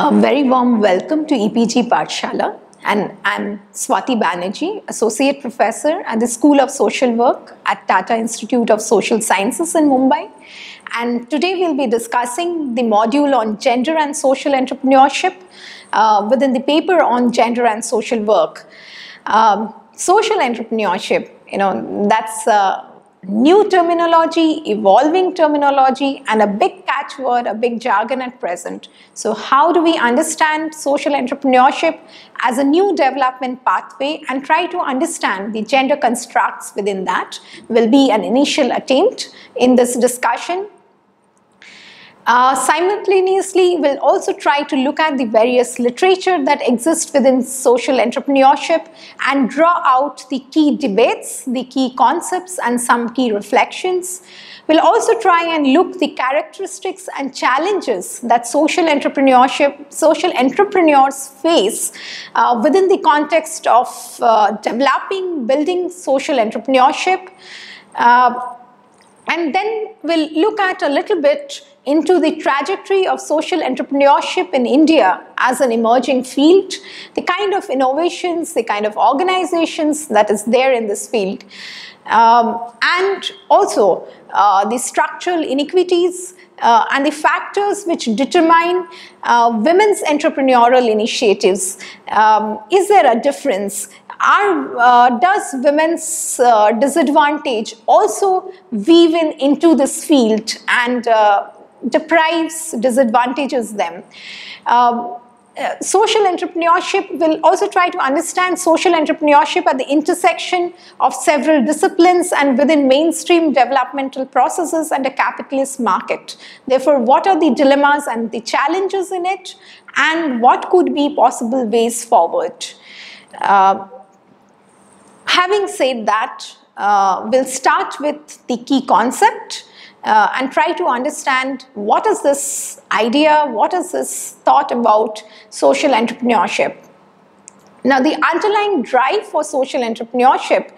A very warm welcome to EPG Pathshala, and I'm Swati Banerjee, Associate Professor at the School of Social Work at Tata Institute of Social Sciences in Mumbai. And today we'll be discussing the module on gender and social entrepreneurship within the paper on gender and social work. Social entrepreneurship, that's new terminology, evolving terminology, and a big catchword, a big jargon at present. So how do we understand social entrepreneurship as a new development pathway and try to understand the gender constructs within that will be an initial attempt in this discussion. Simultaneously, we'll also try to look at the various literature that exists within social entrepreneurship and draw out the key debates, the key concepts, and some key reflections. We'll also try and look the characteristics and challenges that social entrepreneurs face within the context of building social entrepreneurship. And then we'll look at a little bit into the trajectory of social entrepreneurship in India as an emerging field, the kind of innovations, the kind of organizations that is there in this field, and also the structural inequities and the factors which determine women's entrepreneurial initiatives. Is there a difference? Does women's disadvantage also weave into this field and disadvantages them? Social entrepreneurship will also try to understand social entrepreneurship at the intersection of several disciplines and within mainstream developmental processes and a capitalist market. Therefore, what are the dilemmas and the challenges in it, and what could be possible ways forward? Having said that, we'll start with the key concept and try to understand what is this idea, what is this thought about social entrepreneurship. Now, the underlying drive for social entrepreneurship,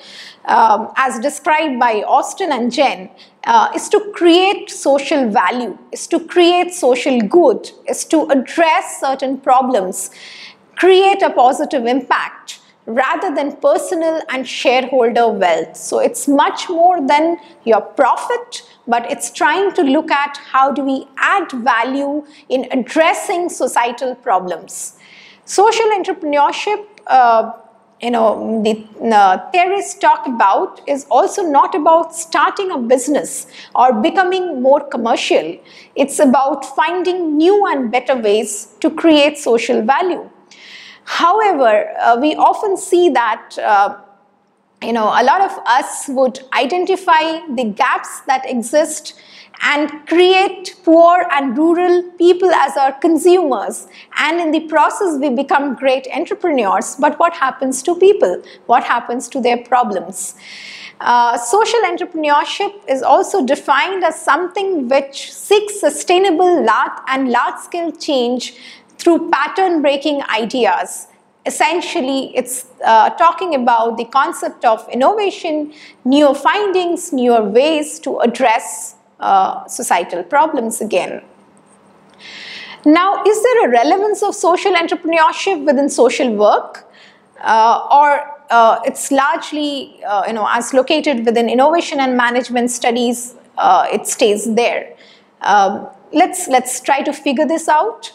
as described by Austin and Jen, is to create social value, is to create social good, is to address certain problems, create a positive impact, rather than personal and shareholder wealth. So it's much more than your profit, but it's trying to look at how do we add value in addressing societal problems. Social entrepreneurship, the theorists talk about, is also not about starting a business or becoming more commercial. It's about finding new and better ways to create social value. However, we often see that a lot of us would identify the gaps that exist and create poor and rural people as our consumers, and in the process we become great entrepreneurs. But what happens to people? What happens to their problems? Social entrepreneurship is also defined as something which seeks sustainable large-scale change through pattern-breaking ideas. Essentially, it's talking about the concept of innovation, newer findings, newer ways to address societal problems again. Now, is there a relevance of social entrepreneurship within social work? Or it's largely, as located within innovation and management studies, it stays there. Let's try to figure this out.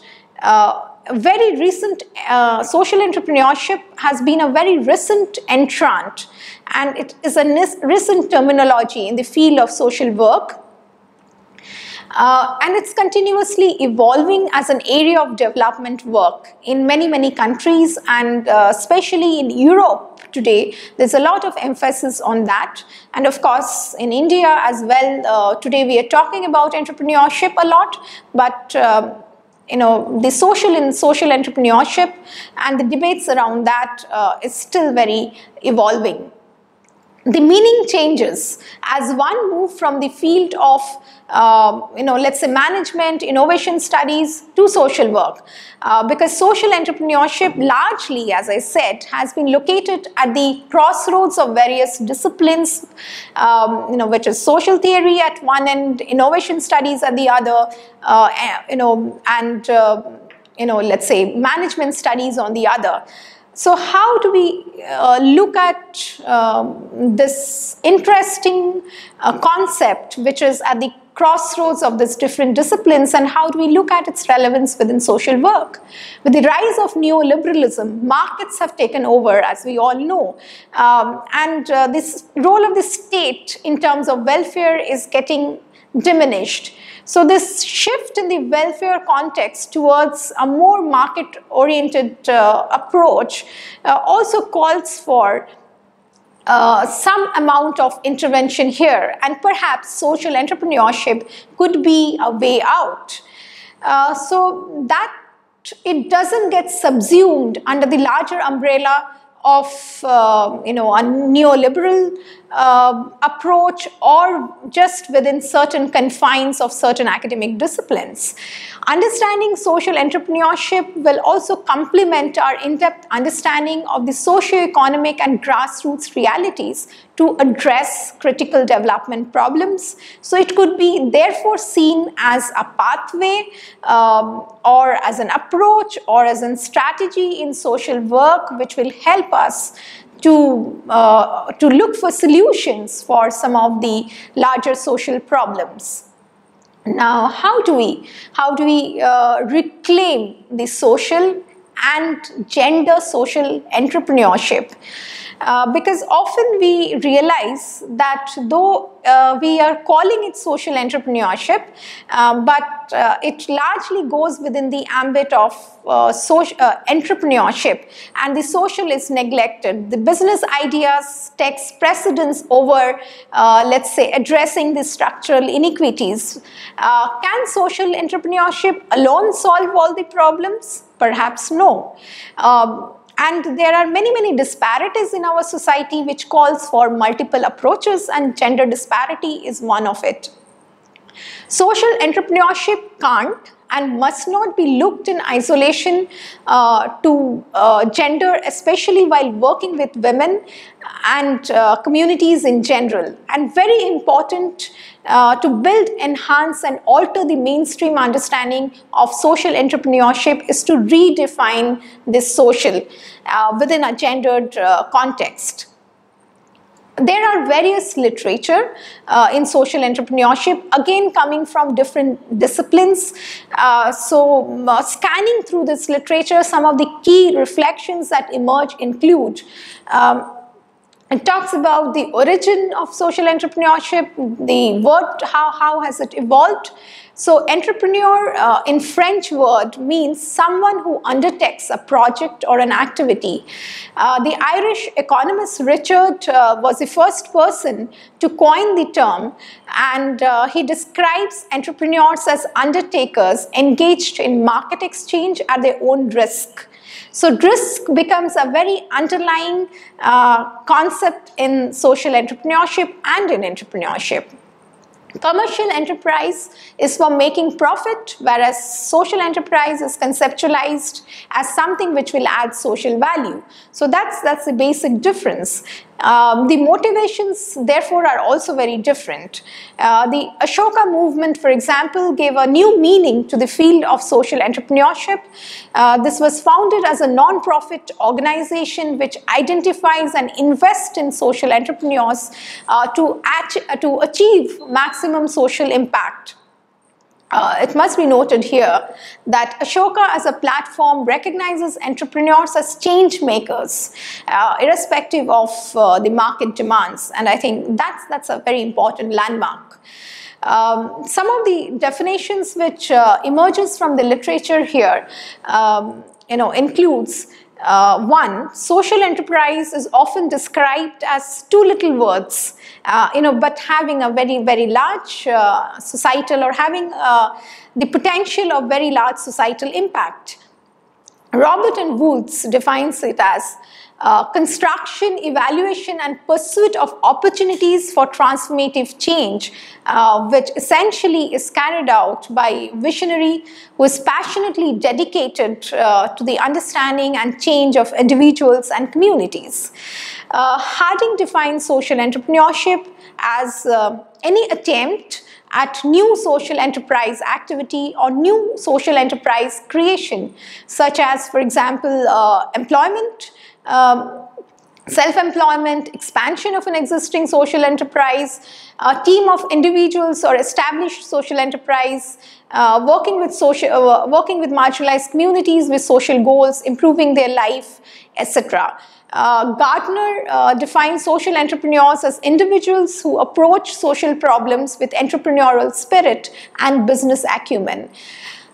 Very recent social entrepreneurship has been a very recent entrant, and it is a recent terminology in the field of social work. And it's continuously evolving as an area of development work in many countries, and especially in Europe today, there's a lot of emphasis on that. And of course, in India as well, today we are talking about entrepreneurship a lot, but the social entrepreneurship and the debates around that is still very evolving. The meaning changes as one moves from the field of, let's say, management, innovation studies to social work. Because social entrepreneurship largely, as I said, has been located at the crossroads of various disciplines, which is social theory at one end, innovation studies at the other, and let's say management studies on the other. So how do we look at this interesting concept which is at the crossroads of these different disciplines, and how do we look at its relevance within social work? With the rise of neoliberalism, markets have taken over, as we all know, and this role of the state in terms of welfare is getting diminished. So this shift in the welfare context towards a more market-oriented approach also calls for some amount of intervention here, and perhaps social entrepreneurship could be a way out. So that it doesn't get subsumed under the larger umbrella of a neoliberal approach, or just within certain confines of certain academic disciplines. Understanding social entrepreneurship will also complement our in-depth understanding of the socio-economic and grassroots realities to address critical development problems. So it could be therefore seen as a pathway or as an approach or as a strategy in social work, which will help us to look for solutions for some of the larger social problems. Now, how do we reclaim the social and gender social entrepreneurship? Because often we realize that though we are calling it social entrepreneurship, but it largely goes within the ambit of entrepreneurship, and the social is neglected. The business ideas takes precedence over, let's say, addressing the structural inequities. Can social entrepreneurship alone solve all the problems? Perhaps no. And there are many disparities in our society which calls for multiple approaches, and gender disparity is one of it. Social entrepreneurship can't and must not be looked in isolation to gender, especially while working with women and communities in general. And very important to build, enhance and alter the mainstream understanding of social entrepreneurship is to redefine this social within a gendered context. There are various literature in social entrepreneurship, again coming from different disciplines. Scanning through this literature, some of the key reflections that emerge include it talks about the origin of social entrepreneurship, the word, how has it evolved. So entrepreneur in French word means someone who undertakes a project or an activity. The Irish economist Richard was the first person to coin the term, and he describes entrepreneurs as undertakers engaged in market exchange at their own risk. So risk becomes a very underlying concept in social entrepreneurship and in entrepreneurship. Commercial enterprise is for making profit, whereas social enterprise is conceptualized as something which will add social value. So that's the basic difference. The motivations, therefore, are also very different. The Ashoka movement, for example, gave a new meaning to the field of social entrepreneurship. This was founded as a non-profit organization which identifies and invests in social entrepreneurs to achieve maximum social impact. It must be noted here that Ashoka as a platform recognizes entrepreneurs as change makers, irrespective of the market demands, and I think that's a very important landmark. Some of the definitions which emerges from the literature here, includes one, social enterprise is often described as two little words, but having a very large societal, or having the potential of very large societal impact. Robert and Woods defines it as construction, evaluation and pursuit of opportunities for transformative change, which essentially is carried out by visionary who is passionately dedicated to the understanding and change of individuals and communities. Harding defines social entrepreneurship as any attempt at new social enterprise activity or new social enterprise creation, such as, for example, employment, self-employment, expansion of an existing social enterprise, a team of individuals or established social enterprise, working with marginalized communities with social goals, improving their life, etc. Gardner defines social entrepreneurs as individuals who approach social problems with entrepreneurial spirit and business acumen.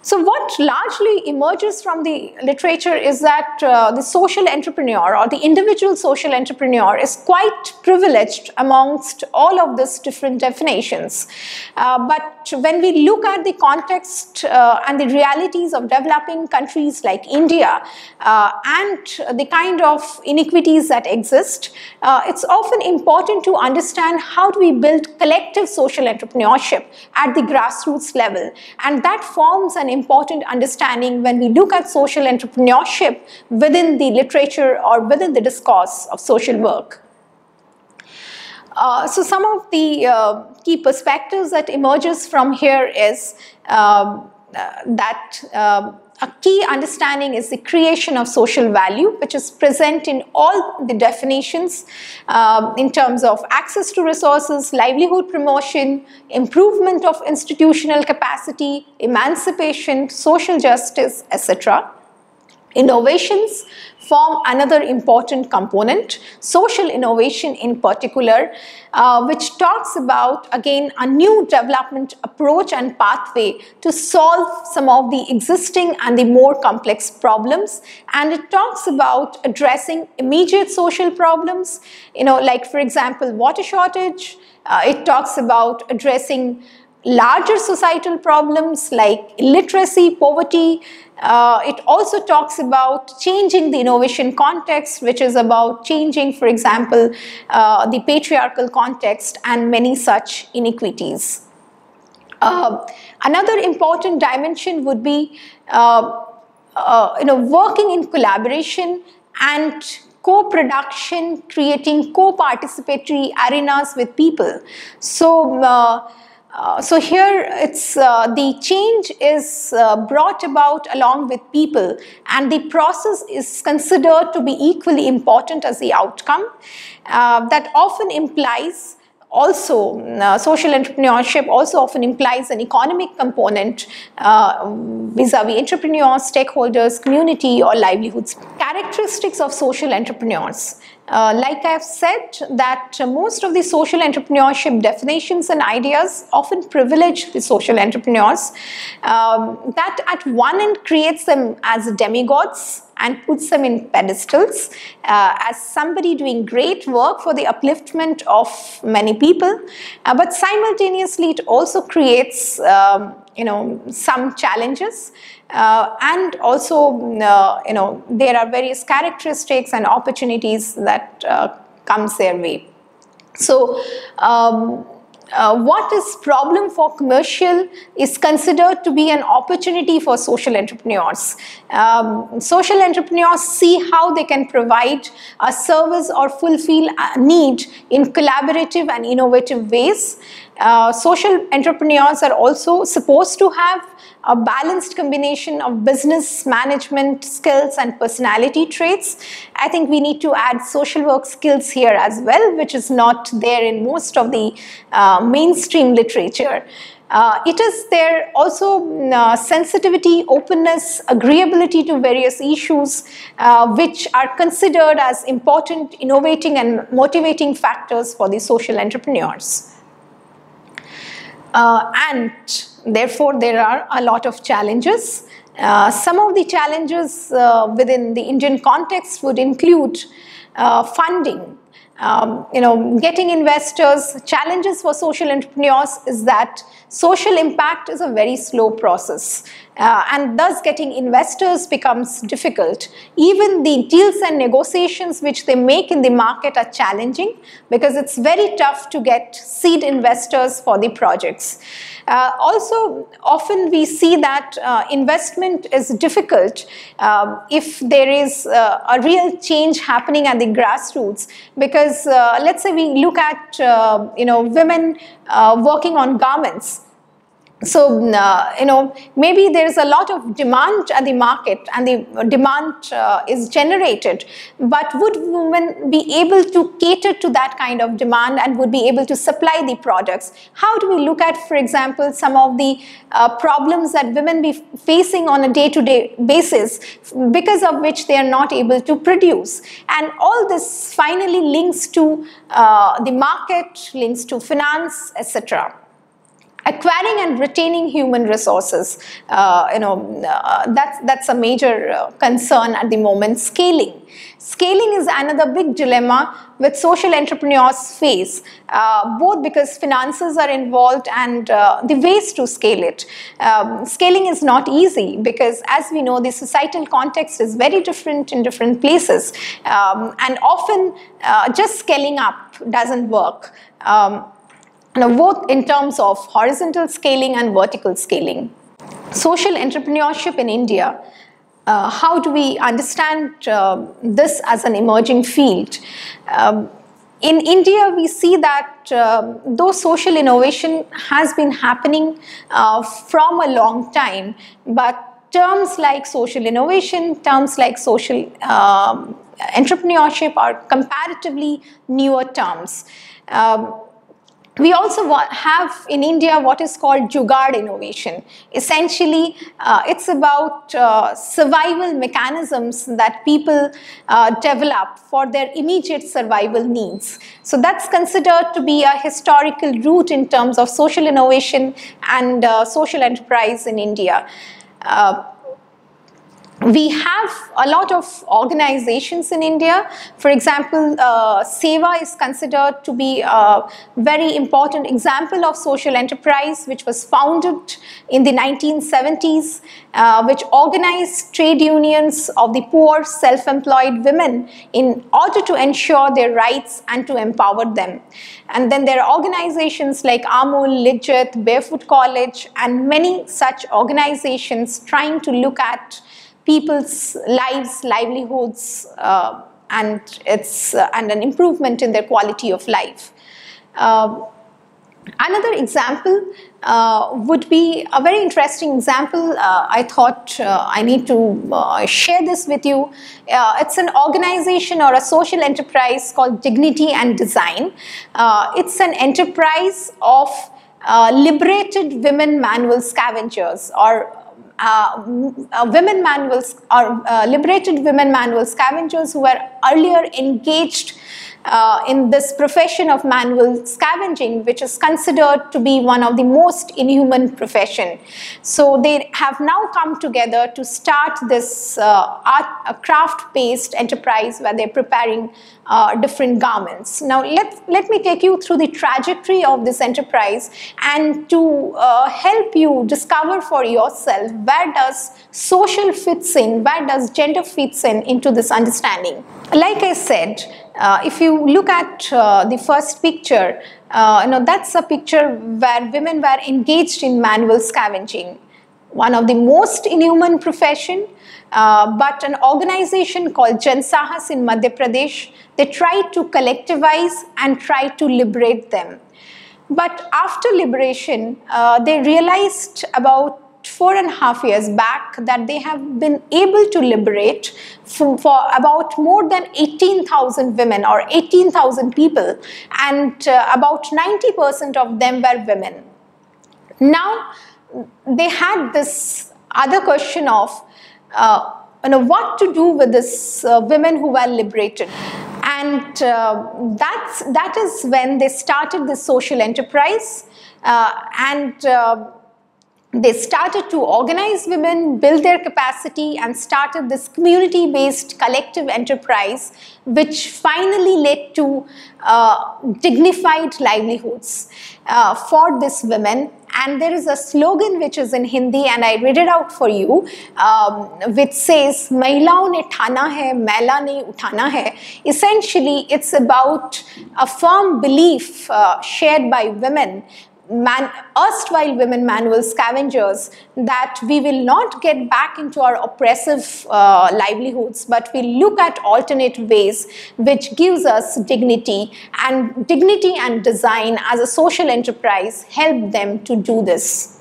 So what largely emerges from the literature is that the social entrepreneur or the individual social entrepreneur is quite privileged amongst all of these different definitions. But when we look at the context and the realities of developing countries like India and the kind of inequities that exist, it's often important to understand how do we build collective social entrepreneurship at the grassroots level, and that forms an important understanding when we look at social entrepreneurship within the literature or within the discourse of social work. So some of the key perspectives that emerges from here is that a key understanding is the creation of social value, which is present in all the definitions in terms of access to resources, livelihood promotion, improvement of institutional capacity, emancipation, social justice, etc. Innovations form another important component, social innovation in particular, which talks about, again, a new development approach and pathway to solve some of the existing and the more complex problems. And it talks about addressing immediate social problems, like, for example, water shortage. It talks about addressing larger societal problems like illiteracy, poverty. It also talks about changing the innovation context, which is about changing, for example, the patriarchal context and many such inequities. Another important dimension would be working in collaboration and co-production, creating co-participatory arenas with people. So here it's the change is brought about along with people, and the process is considered to be equally important as the outcome. That often implies also, social entrepreneurship also often implies an economic component vis-a-vis entrepreneurs, stakeholders, community, or livelihoods. Characteristics of social entrepreneurs. Like I've said, that most of the social entrepreneurship definitions and ideas often privilege the social entrepreneurs. That at one end creates them as demigods and puts them in pedestals as somebody doing great work for the upliftment of many people. But simultaneously, it also creates some challenges. And also, there are various characteristics and opportunities that comes their way. So, what is problem for commercial is considered to be an opportunity for social entrepreneurs. Social entrepreneurs see how they can provide a service or fulfill a need in collaborative and innovative ways. Social entrepreneurs are also supposed to have a balanced combination of business management skills and personality traits. I think we need to add social work skills here as well, which is not there in most of the mainstream literature. It is there also sensitivity, openness, agreeability to various issues, which are considered as important, innovating and motivating factors for the social entrepreneurs. And therefore, there are a lot of challenges. Some of the challenges within the Indian context would include funding, getting investors. Challenges for social entrepreneurs is that social impact is a very slow process. and thus getting investors becomes difficult. Even the deals and negotiations which they make in the market are challenging because it's very tough to get seed investors for the projects. Also, often we see that investment is difficult if there is a real change happening at the grassroots, because let's say we look at women working on garments. So, maybe there is a lot of demand at the market and the demand is generated, but would women be able to cater to that kind of demand and would be able to supply the products? How do we look at, for example, some of the problems that women be facing on a day-to-day basis, because of which they are not able to produce? And all this finally links to the market, links to finance, etc. Acquiring and retaining human resources, that's a major concern at the moment. Scaling is another big dilemma which social entrepreneurs face, both because finances are involved and the ways to scale it. Scaling is not easy because, as we know, the societal context is very different in different places, and often just scaling up doesn't work. Both in terms of horizontal scaling and vertical scaling. Social entrepreneurship in India, how do we understand this as an emerging field? In India, we see that though social innovation has been happening from a long time, but terms like social innovation, terms like social entrepreneurship are comparatively newer terms. We also have in India what is called jugaad innovation. Essentially, it's about survival mechanisms that people develop for their immediate survival needs. So that's considered to be a historical root in terms of social innovation and social enterprise in India. We have a lot of organizations in India. For example, Seva is considered to be a very important example of social enterprise, which was founded in the 1970s, which organized trade unions of the poor, self-employed women in order to ensure their rights and to empower them. And then there are organizations like Amul, Lijjat, Barefoot College, and many such organizations trying to look at people's lives, livelihoods, and an improvement in their quality of life. Another example would be a very interesting example. I thought I need to share this with you. It's an organization or a social enterprise called Dignity and Design. It's an enterprise of liberated women manual scavengers, or women manuals, or liberated women manual scavengers who were earlier engaged in this profession of manual scavenging, which is considered to be one of the most inhuman profession. So they have now come together to start this craft-based enterprise where they're preparing different garments. Now let me take you through the trajectory of this enterprise and to help you discover for yourself where does social fits in, where does gender fits in into this understanding. Like I said, if you look at the first picture, that's a picture where women were engaged in manual scavenging, one of the most inhuman profession, but an organization called Jansahas in Madhya Pradesh, they tried to collectivize and try to liberate them. But after liberation, they realized about 4.5 years back that they have been able to liberate for about more than 18,000 women or 18,000 people, and about 90% of them were women. Now they had this other question of what to do with this women who were liberated. And that is when they started this social enterprise, and they started to organize women, build their capacity, and started this community-based collective enterprise, which finally led to dignified livelihoods for these women. And there is a slogan which is in Hindi, and I read it out for you, which says, "Mahilaon ne thana hai, maila nahi uthana hai." Essentially, it's about a firm belief shared by women, erstwhile women manual scavengers, that we will not get back into our oppressive livelihoods, but we look at alternate ways which gives us dignity, and dignity and design as a social enterprise help them to do this.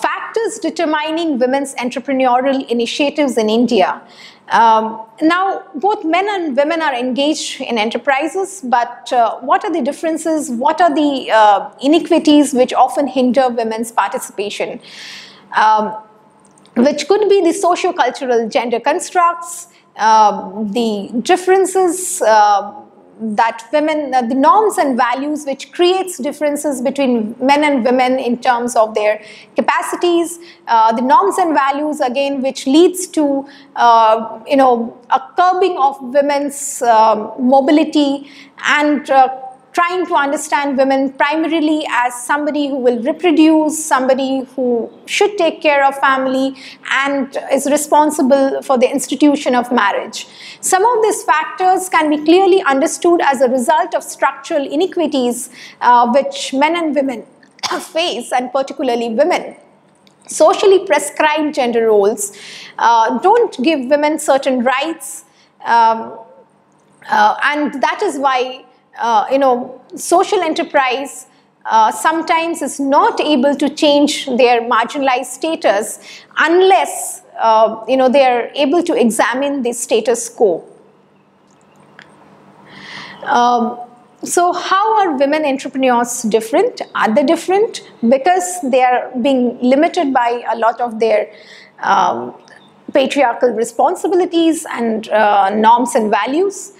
Factors determining women's entrepreneurial initiatives in India. Now, both men and women are engaged in enterprises, but what are the differences? What are the inequities which often hinder women's participation? Which could be the socio-cultural gender constructs, the differences that women, the norms and values which creates differences between men and women in terms of their capacities, the norms and values again which leads to a curbing of women's mobility, and trying to understand women primarily as somebody who will reproduce, somebody who should take care of family and is responsible for the institution of marriage. Some of these factors can be clearly understood as a result of structural inequities which men and women face, and particularly women. Socially prescribed gender roles don't give women certain rights, and that is why social enterprise sometimes is not able to change their marginalized status unless they are able to examine the status quo. So how are women entrepreneurs different? Are they different? Because they are being limited by a lot of their patriarchal responsibilities and norms and values.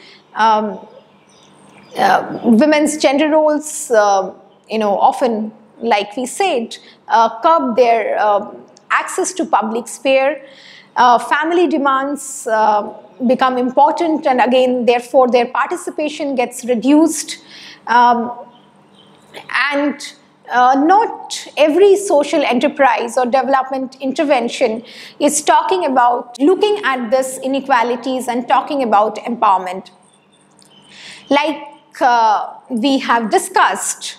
Women's gender roles, often, like we said, curb their access to public sphere. Family demands become important, and again, therefore, their participation gets reduced. And not every social enterprise or development intervention is talking about looking at these inequalities and talking about empowerment. Like we have discussed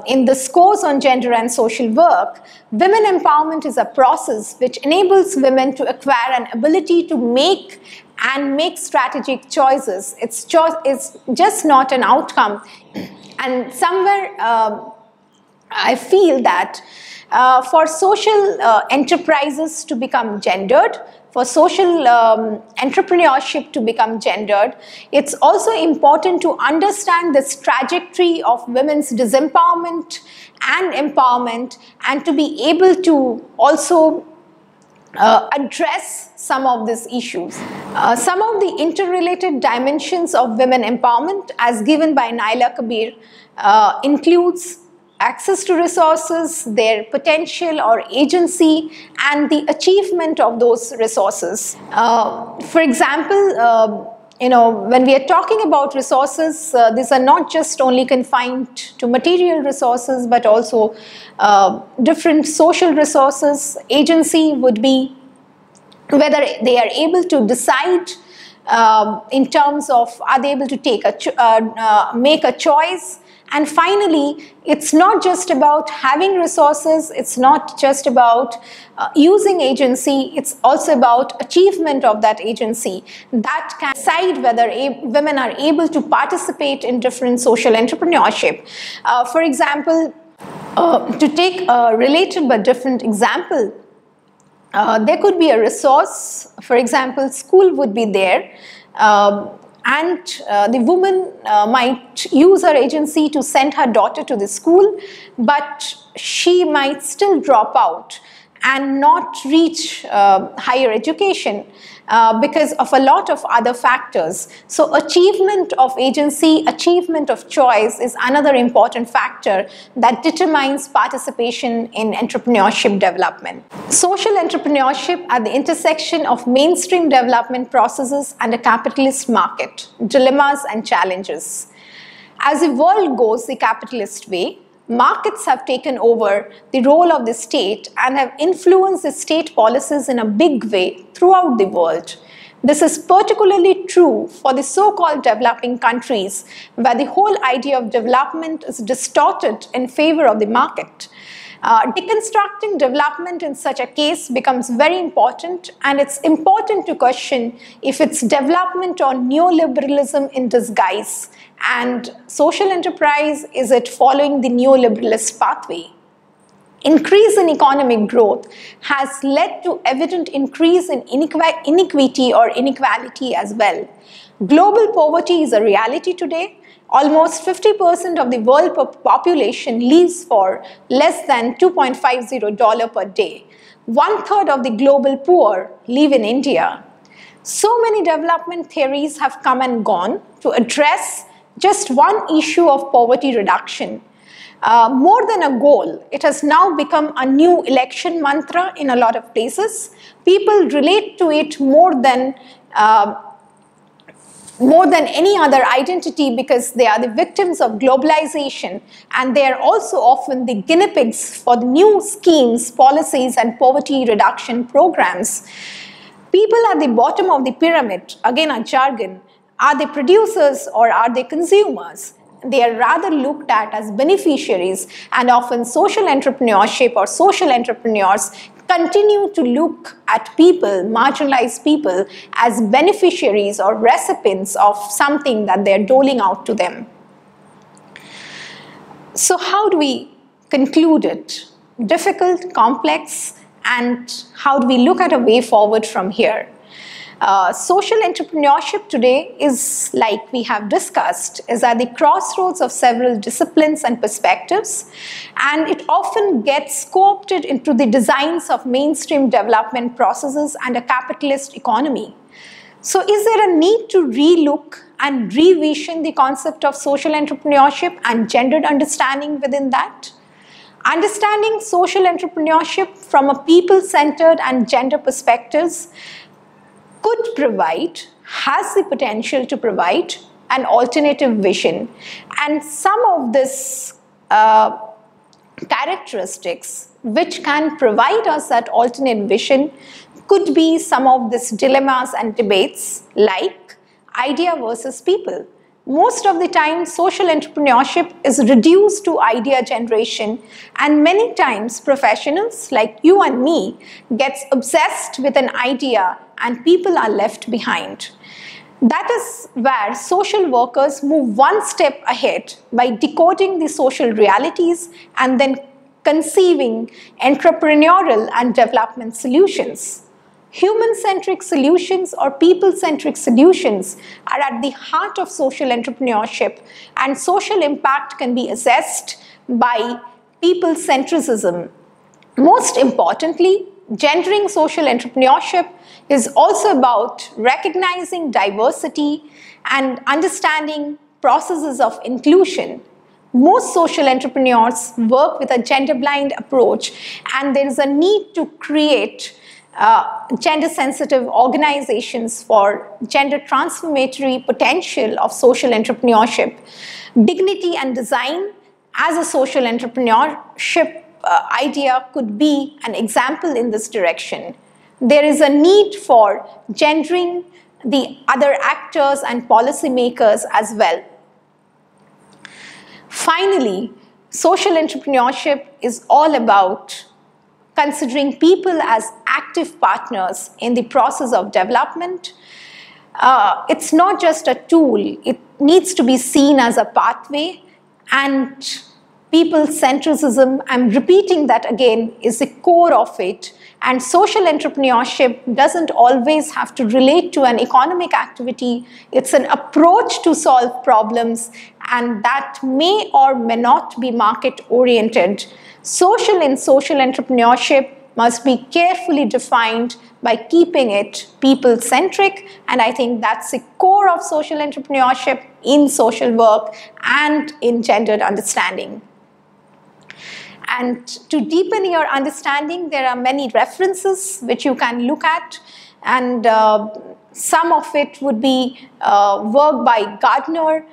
in the course on gender and social work, women empowerment is a process which enables women to acquire an ability to make strategic choices. It's just not an outcome. And somewhere I feel that for social enterprises to become gendered, for social entrepreneurship to become gendered, it's also important to understand this trajectory of women's disempowerment and empowerment, and to be able to also address some of these issues. Some of the interrelated dimensions of women empowerment, as given by Naila Kabir, includes access to resources, their potential or agency, and the achievement of those resources. For example, when we are talking about resources, these are not just only confined to material resources, but also different social resources. Agency would be whether they are able to decide in terms of, are they able to make a choice. And finally, it's not just about having resources, it's not just about using agency, it's also about achievement of that agency that can decide whether women are able to participate in different social entrepreneurship. For example, to take a related but different example, there could be a resource. For example, school would be there. And the woman might use her agency to send her daughter to the school, but she might still drop out. and not reach higher education because of a lot of other factors. So achievement of agency, achievement of choice is another important factor that determines participation in entrepreneurship development. Social entrepreneurship at the intersection of mainstream development processes and a capitalist market, dilemmas and challenges. As the world goes the capitalist way, markets have taken over the role of the state and have influenced the state policies in a big way throughout the world. This is particularly true for the so-called developing countries, where the whole idea of development is distorted in favor of the market. Deconstructing development in such a case becomes very important, and it's important to question if it's development or neoliberalism in disguise. And social enterprise, is it following the neoliberalist pathway? Increase in economic growth has led to evident increase in inequity or inequality as well. Global poverty is a reality today. Almost 50% of the world population lives for less than $2.50 per day. 1/3 of the global poor live in India. So many development theories have come and gone to address just one issue of poverty reduction. More than a goal, it has now become a new election mantra in a lot of places. People relate to it more than any other identity because they are the victims of globalization, and they are also often the guinea pigs for the new schemes, policies, and poverty reduction programs. People at the bottom of the pyramid, again a jargon, are they producers or are they consumers? They are rather looked at as beneficiaries, and often social entrepreneurship or social entrepreneurs continue to look at people, marginalized people, as beneficiaries or recipients of something that they're doling out to them. So how do we conclude it? Difficult, complex, and how do we look at a way forward from here? Social entrepreneurship today is, like we have discussed, is at the crossroads of several disciplines and perspectives, and it often gets co-opted into the designs of mainstream development processes and a capitalist economy. So is there a need to relook and revision the concept of social entrepreneurship and gendered understanding within that? Understanding social entrepreneurship from a people-centered and gender perspectives could provide, has the potential to provide an alternative vision. And some of these characteristics which can provide us that alternate vision could be some of these dilemmas and debates, like idea versus people. Most of the time, social entrepreneurship is reduced to idea generation, and many times professionals like you and me gets obsessed with an idea and people are left behind. That is where social workers move one step ahead by decoding the social realities and then conceiving entrepreneurial and development solutions. Human-centric solutions or people-centric solutions are at the heart of social entrepreneurship, and social impact can be assessed by people-centricism. Most importantly, gendering social entrepreneurship is also about recognizing diversity and understanding processes of inclusion. Most social entrepreneurs work with a gender-blind approach, and there is a need to create gender-sensitive organizations for gender transformatory potential of social entrepreneurship. Dignity and design as a social entrepreneurship idea could be an example in this direction. There is a need for gendering the other actors and policymakers as well. Finally, social entrepreneurship is all about considering people as active partners in the process of development. It's not just a tool, it needs to be seen as a pathway, and people-centricism, I'm repeating that again, is the core of it. And social entrepreneurship doesn't always have to relate to an economic activity. It's an approach to solve problems, and that may or may not be market-oriented. Social entrepreneurship must be carefully defined by keeping it people-centric, and I think that's the core of social entrepreneurship in social work and in gendered understanding. And to deepen your understanding, there are many references which you can look at, and some of it would be work by Gardner,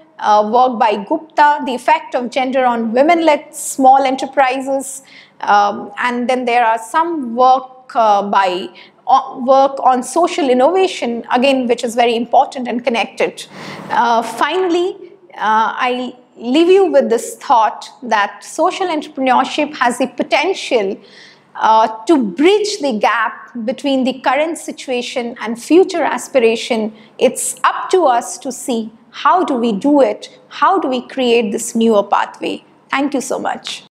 work by Gupta, the effect of gender on women-led small enterprises, and then there are some work work on social innovation, again, which is very important and connected. Finally, I leave you with this thought that social entrepreneurship has the potential to bridge the gap between the current situation and future aspiration. It's up to us to see how do we do it, how do we create this newer pathway. Thank you so much.